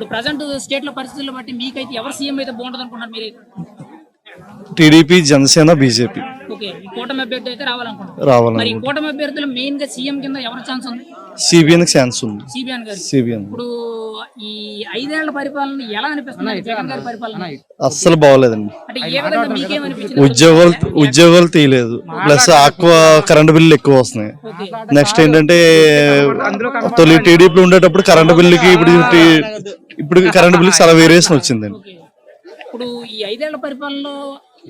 ఇప్పుడు present state లో పరిస్థితులను బట్టి మీకైతే ఎవరు సీఎం అయితే బాగుంటుంది అనుకుంటున్నారు మీరు? టీడీపీ, జనసేన, బీజేపీ ఓకే, ఈ కూటమి అభ్యర్థి అయితే రావాలనుకుంటున్నారు. మరి ఈ రావాలనుకుంటున్నాను. కూటమి అభ్యర్థులు మెయిన్ గా సీఎం కింద ఎవరి ఛాన్స్ ఉంది? సిబిఎన్ ఛాన్స్ ఉంది. సిబిఎన్ గారు. సిబిఎన్ ఇప్పుడు ఈ 5 ఏళ్ల పరిపాలన ఎలా అనిపిస్తుంది జగన్ గారి పరిపాలన? అస్సలు బాగోలేదండి. అంటే ఏ విధంగా మీకేమనిపించింది? ఉద్యోగాలు తీయలేదు, ప్లస్ ఆక్వా కరెంట్ బిల్లు ఎక్కువ వస్తున్నాయి. ఓకే, నెక్స్ట్ ఏంటంటే తొలి టీడీపీ ఉండేటప్పుడు కరెంట్ బిల్లుకి ఇప్పుడు కరెంట్ బిల్లుకి చాలా వేరియేషన్ వచ్చిందండి. ఓకే. ఇప్పుడు ఈ 5 ఏళ్ల పరిపాలనలో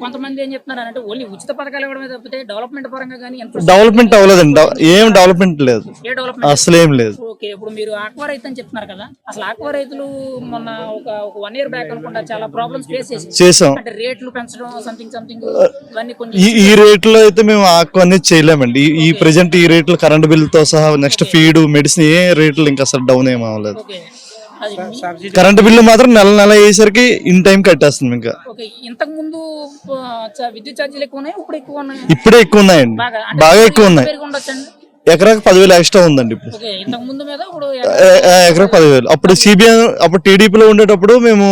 కొంతమంది ఏం చెప్తున్నారు అంటే ఓన్లీ ఉచిత పథకాలు ఇవ్వడమే తప్పితే డెవలప్మెంట్ పరంగా కానీ డెవలప్మెంట్ అవ్వలేదండి. ఏం డెవలప్మెంట్ లేదు, ఏ డెవలప్మెంట్ అసలు ఏం లేదు. ఓకే, ఇప్పుడు మీరు ఆక్వా రైతు అని చెప్తున్నారు కదా, అసలు ఆక్వా రైతులు మొన్న ఒక 1 year బ్యాక్ అనుకుంటా చాలా ప్రాబ్లమ్స్ ఫేస్ చేసాం. అంటే రేట్లు పెంచడం సంథింగ్ ఇవన్నీ కొన్ని ఈ రేట్లో అయితే మేము ఆక్వా అనేది చేయలేమండి. ఈ ప్రెజెంట్ ఈ రేట్లు కరెంట్ బిల్లుతో సహా నెక్స్ట్ ఫీడ్, మెడిసిన్ ఏ రేట్లు ఇంకా అసలు డౌన్ ఏం అవ్వలేదు. ఓకే, అది కరెంట్ బిల్లు మాత్రం నెల అయ్యేసరికి ఇన్ టైం కట్టేస్తుంది. ఇంకా ఓకే, ఇంతకు ముందు విద్యుత్ ఛార్జీలు ఎక్కువ ఉన్నాయి, ఇప్పుడు ఎక్కువ ఉన్నాయి. ఇప్పుడే ఎక్కువ ఉన్నాయండి, బాగా ఎక్కువ ఉన్నాయి. పెరిగి ఉండొచ్చండి. ఎకరాకు 10,000 ఎక్స్ట్రా ఉందండి ఇప్పుడు. ఓకే, ఇంతకు ముందు మీద ఇప్పుడు ఎకరాకు 10,000. అప్పుడు సిబిఎన్, అప్పుడు టీడీపీలో ఉండేటప్పుడు మేము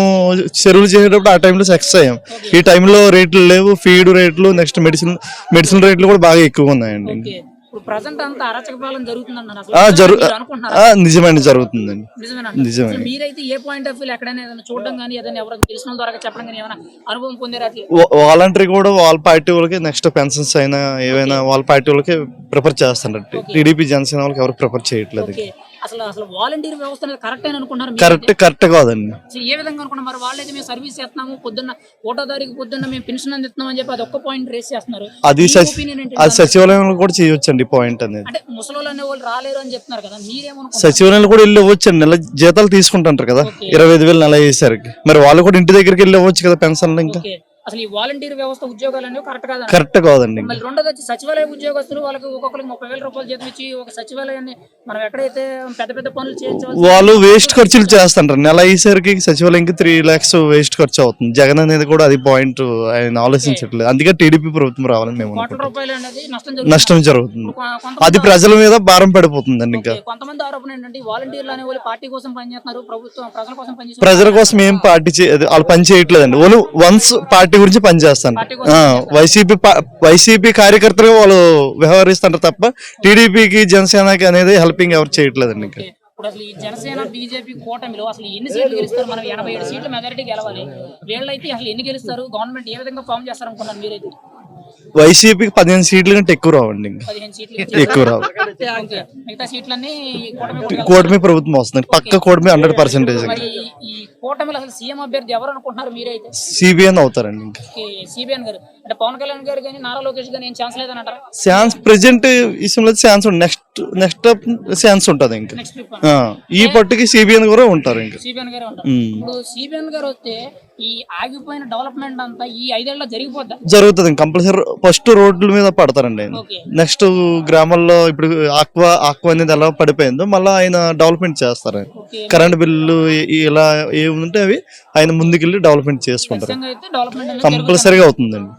చెరువులు చేసేటప్పుడు ఆ టైంలో సక్సెస్ అయ్యాం. ఈ టైంలో రేట్లు లేవు, ఫీడ్ రేట్లు, నెక్స్ట్ మెడిసిన్ రేట్లు కూడా బాగా ఎక్కువ ఉన్నాయండి. ఓకే, ఇప్పుడు ప్రెజెంట్ అంతా అరాచక పాలన జరుగుతుందన్నారు. అసలు అనుకుంటున్నారా? నిజమండి, జరుగుతుందండి. నిజమే. మీరైతే ఏ పాయింట్ ఆఫ్ వ్యూ ఎక్కడైనా ఏదైనా చూడడం కానీ ఏదైనా ఎవరైనా తెలిసిన ద్వారా చెప్పడం కానీ ఏమైనా అనుభవం పొందారా? వాలంటరీ కూడా వాళ్ళ పార్టీ వాళ్ళకి, నెక్స్ట్ పెన్షన్స్ అయినా ఏవైనా వాళ్ళ పార్టీ వాళ్ళకి ప్రిఫర్ చేస్తున్నారు. టీడీపీ, జనసేన వాళ్ళకి ఎవరు ప్రిఫర్ చేయట్లేదు. అసలు వాలంటీర్ వ్యవస్థ కరెక్ట్ అని అనుకుంటున్నారు? కరెక్ట్ కాదండి. ఏ విధంగా అనుకున్నారు? మరి వాళ్ళైతే మేము సర్వీస్ చేస్తున్నాము, పొద్దున్న ఓటో తారీఖు పొద్దున్న మేము పెన్షన్ అందిస్తున్నాం అని చెప్పి అది ఒక్క పాయింట్ రేస్ చేస్తున్నారు. అది సచివాలయంలో కూడా చేయొచ్చండి పాయింట్ అనేది. అంటే ముసలోళ్ళు అనే వాళ్ళు రాలేరు అని చెప్తున్నారు కదా, మీరేమనుకుంటున్నారు? సచివాలయంలో కూడా వెళ్ళి ఇవ్వచ్చండి, నెల జీతాలు తీసుకుంటారు కదా, 25,000 నెల అయ్యేసరికి. మరి వాళ్ళు కూడా ఇంటి దగ్గరికి వెళ్ళి ఇవ్వచ్చు కదా పెన్షన్లు. ఇంకా అసలు ఈ వాలంటీర్ వ్యవస్థ ఉద్యోగాలు అనేవి కరెక్ట్ కాదండి. మళ్ళీ రెండోది వచ్చి సచివాలయ ఉద్యోగస్తులు వాళ్ళకి ఒక్కొక్కరికి 30,000 రూపాయలు జీతం ఇచ్చి ఒక సచివాలయాన్ని మనం ఎక్కడైతే పెద్ద పనులు చేయొచ్చు వాళ్ళు వేస్ట్ ఖర్చులు చేస్తుంటారు. నెల అయ్యేసరికి సచివాలయంకి 3 lakhs వేస్ట్ ఖర్చు అవుతుంది. జగన్ అనేది కూడా అది పాయింట్ ఆయన ఆలోచించట్లేదు. అందుకే టీడీపీ ప్రభుత్వం రావాలని మేము రూపాయలు అనేది నష్టం జరుగుతుంది. అది ప్రజల మీద భారం పడిపోతుందండి. ఇంకా కొంతమంది ఆరోపణ ఏంటంటే వాలంటీర్లు అనే వాళ్ళు పార్టీ కోసం పనిచేస్తున్నారు, ప్రభుత్వం ప్రజల కోసం పనిచేస్తారు. ప్రజల కోసం ఏం పార్టీ వాళ్ళు పని చేయట్లేదండి. వాళ్ళు వన్స్ పార్టీ గురించి పనిచేస్తాను. వైసీపీ కార్యకర్తలుగా వాళ్ళు వ్యవహరిస్తుంటారు తప్ప టీడీపీకి, జనసేనకి అనేది హెల్పింగ్ ఎవరు చేయట్లేదండి. ఇంకా ఇప్పుడు అసలు ఈ జనసేన, బీజేపీ కూటమిలో అసలు ఎన్ని సీట్లు గెలుస్తారు? మనం 87 సీట్ల మెజారిటీ గెలవాలి. వీళ్ళైతే అసలు ఎన్ని గెలుస్తారు? గవర్నమెంట్ ఏ విధంగా ఫామ్ చేస్తారు అనుకున్నారు మీరైతే? వైసీపీకి 15 సీట్ల కంటే ఎక్కువ రావండి. 15 సీట్లు ఎక్కువ రావు. మిగతా సీట్లన్నీ కూటమి ప్రభుత్వం వస్తుంది. పక్క కూటమి 100%. ఈ కూటమిలో అసలు సీఎం అభ్యర్థి ఎవరు అనుకుంటున్నారు మీరైతే? సిబిఎన్ అవుతారండి. ఇంకా సిబిఎన్ గారు అంటే పవన్ కళ్యాణ్ గారు కానీ నారా లోకేష్ గారు ఏం ఛాన్స్ లేదని అంటారా? ఛాన్స్ ప్రెజెంట్ విషయంలో ఛాన్స్ ఉంటుంది. నెక్స్ట్ ఛాన్స్ ఉంటుంది. ఇంకా ఈ పట్టుకి సిబిఎన్ కూడా ఉంటారు. ఇంకా సిబిఎన్ గారు ఉంటారు. ఇప్పుడు సిబిఎన్ గారు వస్తే ఈ ఆగిపోయిన డెవలప్మెంట్ అంతా ఈ 5 ఏళ్లలో జరుగుతుంది. కంపల్సరీ ఫస్ట్ రోడ్ల మీద పడతారండి ఆయన. నెక్స్ట్ గ్రామాల్లో ఇప్పుడు ఆక్వా అనేది ఎలా పడిపోయిందో మళ్ళీ ఆయన డెవలప్మెంట్ చేస్తారు. కరెంట్ బిల్లు ఇలా ఏముంటే అవి ఆయన ముందుకెళ్ళి డెవలప్మెంట్ చేసుకుంటారు. కంపల్సరీగా అవుతుందండి.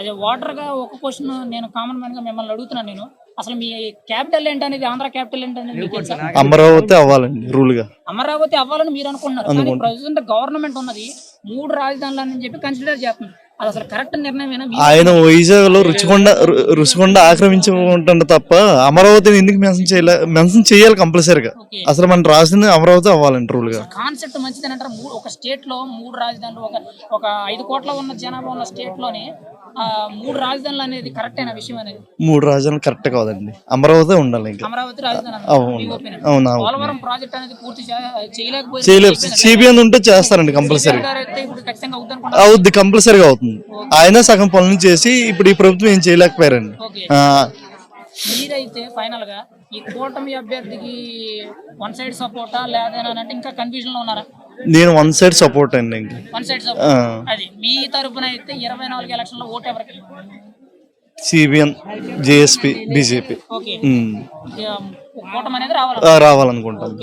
అదే వాటర్ గా ఒక క్వశ్చన్ నేను కామన్ మ్యాన్ గా మిమ్మల్ని అడుగుతున్నాను. నేను అసలు మీ క్యాపిటల్ ఏంటనేది, ఆంధ్ర క్యాపిటల్ ఏంటనేది అమరావతి అవ్వాలండి. రూల్ గా అమరావతి అవ్వాలని మీరు అనుకుంటున్నారు. కానీ ప్రెసిడెంట్ గవర్నమెంట్ ఉన్నది 3 రాజధానులు అని చెప్పి కన్సిడర్ చేస్తుంది. అది అసలు కరెక్ట్ నిర్ణయమేనా? ఆయన వైజాగ్ లో రుచికొండ ఆక్రమించుకుంటుండే తప్ప అమరావతిని ఎందుకు మెన్షన్ చేయాలి కంపల్సరీగా? అసలు మన రాజధాని అమరావతి అవ్వాలండి రూల్ గా. కాన్సెప్ట్ మంచిదని అంటారు. ఒక స్టేట్ లో 3 రాజధానులు, ఒక 5 కోట్ల ఉన్న జనాభా ఉన్న స్టేట్ లోనే 3 రాజధానులు అనేది కరెక్ట్ అయిన విషయం అనేది? 3 రాజధానులు కరెక్ట్ కాదండి, అమరావతి ఉండాలి. ఇంకా అమరావతి రాజధాని పోలవరం ప్రాజెక్ట్ అనేది పూర్తి చేయలేదు. సిబిఎన్ ఉంటే చేస్తారండి కంపల్సరీ. అవుద్ది, కంపల్సరీగా అవుతుంది. ఆయన సగం పనులు చేసి ఇప్పుడు ఈ ప్రభుత్వం ఏం చేయలేకపోయారండి. మీరైతే ఫైనల్ గా ఈ కూటమి అభ్యర్థికి వన్ సైడ్ సపోర్టా లేదంటే ఇంకా కన్ఫ్యూజన్ లో ఉన్నారా? నేను వన్ సైడ్ సపోర్ట్ అండి. ఇంకా వన్ సైడ్ సపోర్ట్. అది మీ తరపున అయితే 24 ఎలక్షన్లో ఓటు ఎవరికి? సిబిఎన్, జేఎస్పీ, బీజేపీ కూటమి అనేది రావాలనుకుంటాను.